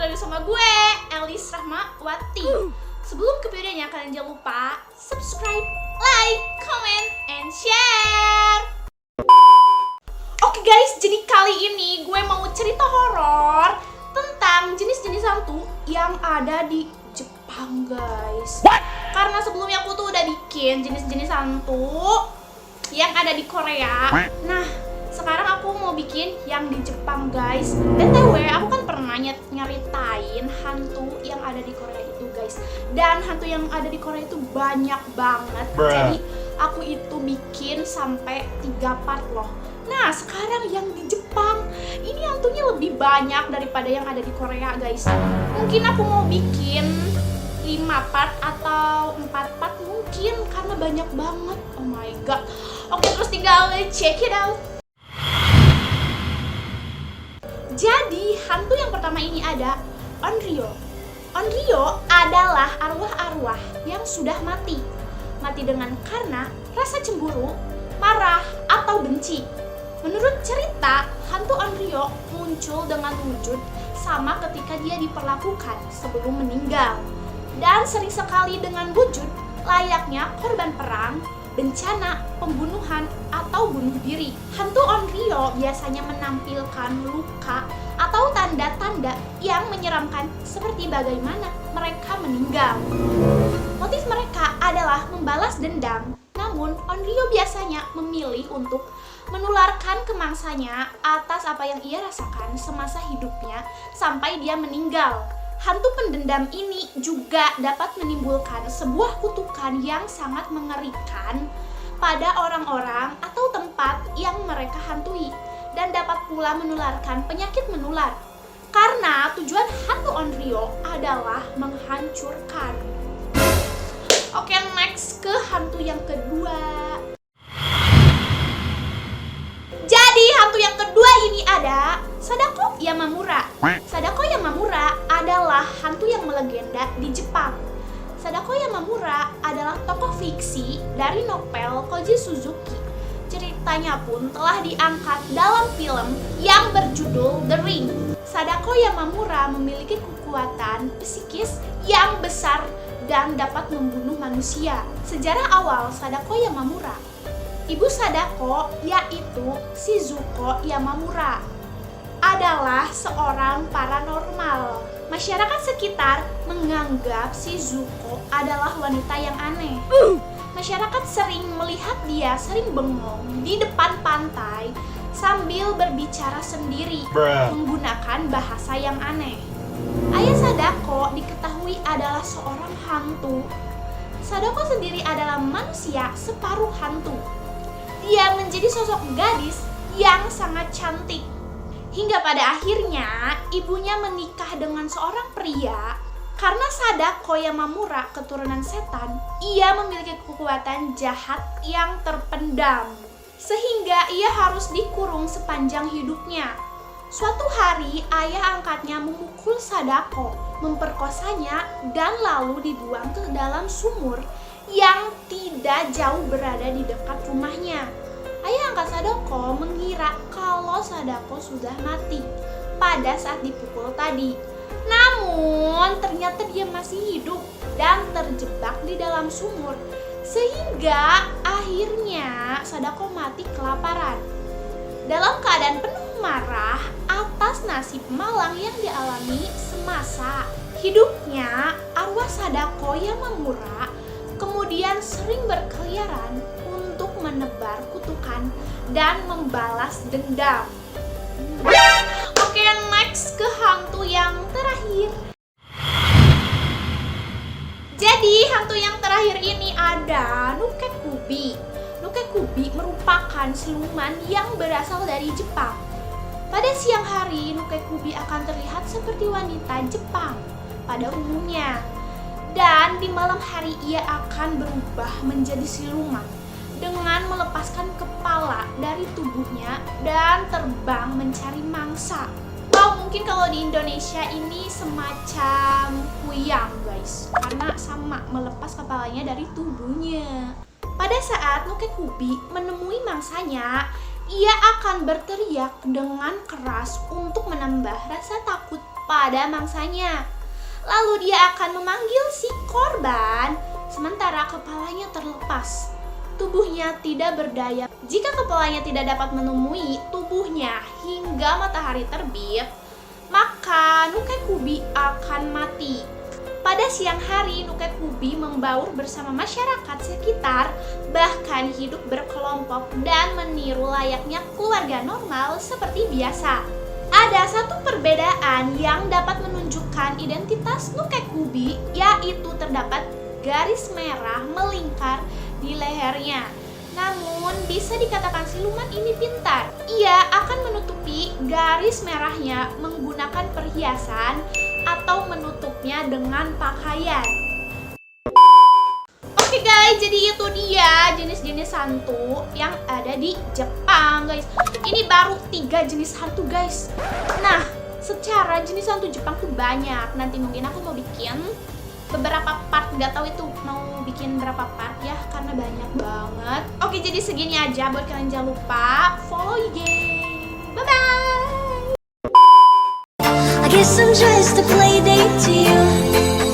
lagi sama gue, Elis Rahmawati. Sebelum ke videonya, kalian jangan lupa subscribe, like, comment, and share. Oke guys, jadi kali ini gue mau cerita horor tentang jenis-jenis hantu yang ada di Jepang guys. Karena sebelumnya aku tuh udah bikin jenis-jenis hantu yang ada di Korea. Nah, sekarang aku mau bikin yang di Jepang guys. BTW, aku kan pernah nyeritain hantu yang ada di Korea itu guys. Dan hantu yang ada di Korea itu banyak banget. Jadi aku itu bikin sampai 3 part loh. Nah, sekarang yang di Jepang ini hantunya lebih banyak daripada yang ada di Korea guys. Mungkin aku mau bikin 5 part atau 4 part mungkin, karena banyak banget. Oh my god. Oke, terus tinggal check it out. Jadi, hantu yang pertama ini ada Onryo. Onryo adalah arwah-arwah yang sudah mati. Mati dengan karena rasa cemburu, marah, atau benci. Menurut cerita, hantu Onryo muncul dengan wujud sama ketika dia diperlakukan sebelum meninggal. Dan sering sekali dengan wujud layaknya korban perang, bencana, pembunuhan, atau bunuh diri. Hantu Onryo biasanya menampilkan luka atau tanda-tanda yang menyeramkan seperti bagaimana mereka meninggal. Motif mereka adalah membalas dendam, namun Onryo biasanya memilih untuk menularkan ke mangsanya atas apa yang ia rasakan semasa hidupnya sampai dia meninggal. Hantu pendendam ini juga dapat menimbulkan sebuah kutukan yang sangat mengerikan pada orang-orang atau tempat yang mereka hantui, dan dapat pula menularkan penyakit menular. Karena tujuan hantu Onryo adalah menghancurkan. Oke, next ke hantu yang kedua. Jadi hantu yang kedua ini ada Sadako Yamamura. Sadako Yamamura adalah hantu yang melegenda di Jepang. Sadako Yamamura adalah tokoh fiksi dari novel Koji Suzuki. Ceritanya pun telah diangkat dalam film yang berjudul The Ring. Sadako Yamamura memiliki kekuatan psikis yang besar dan dapat membunuh manusia. Sejarah awal Sadako Yamamura. Ibu Sadako, yaitu Shizuko Yamamura, adalah seorang paranormal. Masyarakat sekitar menganggap Shizuko adalah wanita yang aneh. Masyarakat sering melihat dia sering bengong di depan pantai sambil berbicara sendiri menggunakan bahasa yang aneh. Ayah Sadako diketahui adalah seorang hantu. Sadako sendiri adalah manusia separuh hantu. Dia menjadi sosok gadis yang sangat cantik. Hingga pada akhirnya ibunya menikah dengan seorang pria. Karena Sadako Yamamura keturunan setan, ia memiliki kekuatan jahat yang terpendam, sehingga ia harus dikurung sepanjang hidupnya. Suatu hari ayah angkatnya memukul Sadako, memperkosanya, dan lalu dibuang ke dalam sumur yang tidak jauh berada di dekat rumahnya. Ayah angkat Sadako mengira kalau Sadako sudah mati pada saat dipukul tadi. Namun ternyata dia masih hidup dan terjebak di dalam sumur, sehingga akhirnya Sadako mati kelaparan. Dalam keadaan penuh marah atas nasib malang yang dialami semasa hidupnya, arwah Sadako Yamamura kemudian sering berkeliaran untuk menebar kutukan dan membalas dendam. Oke, next ke hantu yang terakhir. Jadi hantu yang terakhir ini ada Nukekubi. Nukekubi merupakan siluman yang berasal dari Jepang. Pada siang hari, Nukekubi akan terlihat seperti wanita Jepang pada umumnya. Dan di malam hari ia akan berubah menjadi siluman dengan melepaskan kepala dari tubuhnya dan terbang mencari mangsa. Atau mungkin kalau di Indonesia ini semacam kuyang guys, karena sama melepas kepalanya dari tubuhnya. Pada saat Nukekubi menemui mangsanya, ia akan berteriak dengan keras untuk menambah rasa takut pada mangsanya. Lalu dia akan memanggil si korban, sementara kepalanya terlepas. Tubuhnya tidak berdaya. Jika kepalanya tidak dapat menemui tubuhnya hingga matahari terbit, maka Nukekubi akan mati. Pada siang hari, Nukekubi membaur bersama masyarakat sekitar, bahkan hidup berkelompok dan meniru layaknya keluarga normal seperti biasa. Ada satu perbedaan yang dapat menunjukkan identitas Nukekubi, yaitu terdapat garis merah melingkar di lehernya. Namun bisa dikatakan siluman ini pintar. Ia akan menutupi garis merahnya menggunakan perhiasan atau menutupnya dengan pakaian. Oke guys, jadi itu dia jenis-jenis hantu yang ada di Jepang guys. Ini baru 3 jenis hantu guys. Nah, secara jenis hantu Jepang tuh banyak. Nanti mungkin aku mau bikin beberapa part, nggak tahu itu mau bikin berapa part ya, karena banyak banget. Oke, jadi segini aja. Buat kalian jangan lupa follow IG. Bye bye. I guess I'm just a playdate to you.